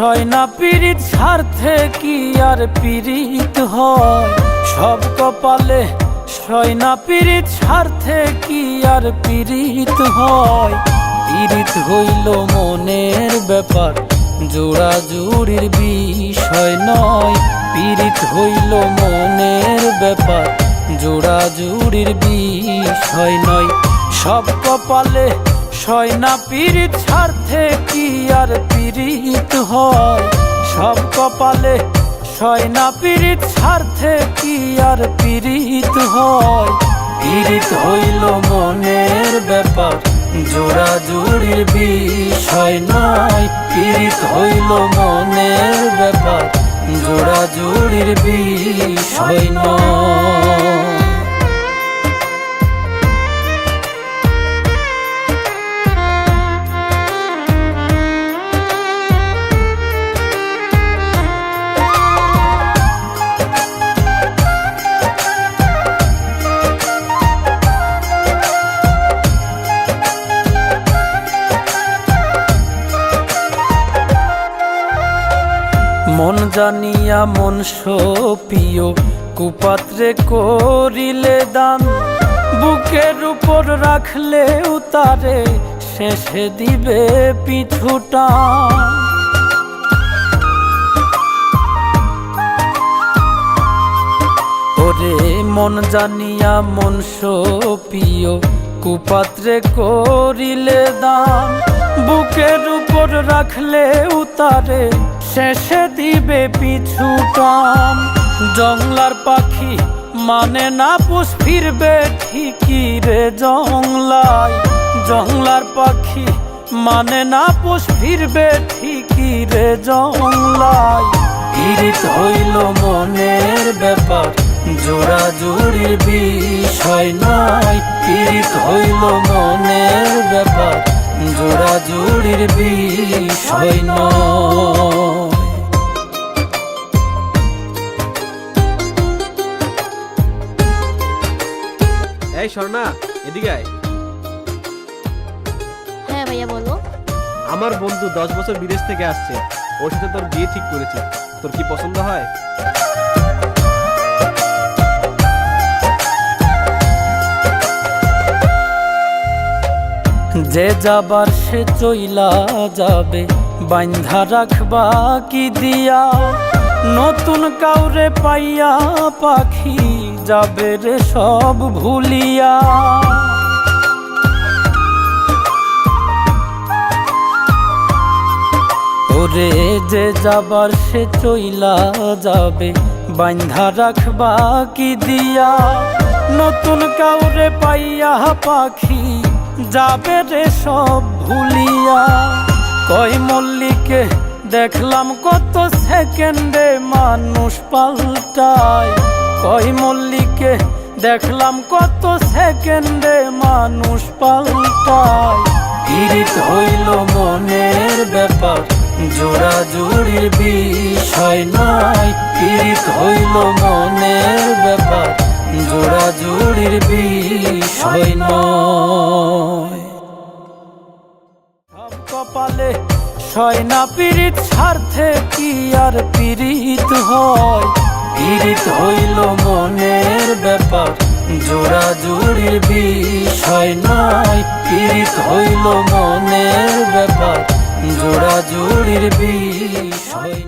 সয় না পীড়িত স্বার্থে কি আর পীড়িত হয়, সব কপালে সয় না পীড়িত স্বার্থে কি আর পীড়িত হয়। পীড়িত হইল মনের ব্যাপার, জোড়া জুড়ির বিষয় নয়। পীড়িত হইল মনের ব্যাপার, জোড়া জুড়ির বিষয় নয়। সব কপালে সয় না পীড়িত স্বার্থে কি আর পীড়িত হয়, সব কপালে সয় না পীড়িত স্বার্থে কি আর পীড়িত হয়। পীড়িত হইল মনের ব্যাপার, জোড়া জুড়ির বিষয় নয়। পীড়িত হইল মনের ব্যাপার, জোড়া জুড়ির বিষয় নয়। মন জানিয়া মন সপিও কুপাত্রে করিলে দান, বুকের উপর রাখলে উতারে শেষে দিবে পিছুটা। ওরে মন জানিয়া মন সপিও কুপাত্রে করিলে দান, বুকের উপর রাখলে উতারে শেষে দিবে পিছুটান। জংলার পাখি মানে না পুষ ফিরবে ঠিকই রে জংলায়, জংলার পাখি মানে না পুষ ফিরবে ঠিকই রে জংলায়। পীড়িত হইল মনের ব্যাপার, জোড়া জুড়ির বিষয় নয়। পীড়িত হইল মনের ব্যাপার, জোড়া জুড়ির বিষয় নয়। এই স্বর্ণা, এদিকে আয়। হ্যাঁ ভাইয়া বলো। আমার বন্ধু 10 বছর বিদেশ থেকে আসছে, ওর সাথে তোর বিয়ে ঠিক করেছি। তোর কি পছন্দ হয়? যে যাবার সে চইলা যাবে, বান্ধা রাখবা কি দিয়া। নতুন কাউরে পাইয়া পাখি যাবে রে সব ভুলিয়া। ওরে যে যাবার সে চইলা যাবে, বান্ধা রাখবা কি দিয়া। নতুন কাউরে পাইয়া পাখি যাবে রে সব ভুলিয়া। কই মল্লিকে দেখলাম কত সেকেন্ডে মানুষ পাল্টায়, কই মল্লিকে দেখলাম কত সেকেন্ডে মানুষ পাল্টায়। পীড়িত হইল মনের ব্যাপার, জোড়া জুড়ির বিষয় নয়। পীড়িত হইল মনের ব্যাপার, জোড়া জুড়ির বিষয় নয়। সব কপালে সয় না পীড়িত স্বার্থে কি আর পীড়িত হয়। পীড়িত হইল মনের ব্যাপার, জোড়া জুড়ির বিষয় নয়। পীড়িত হইল মনের ব্যাপার, জোড়া জুড়ির বিষয়।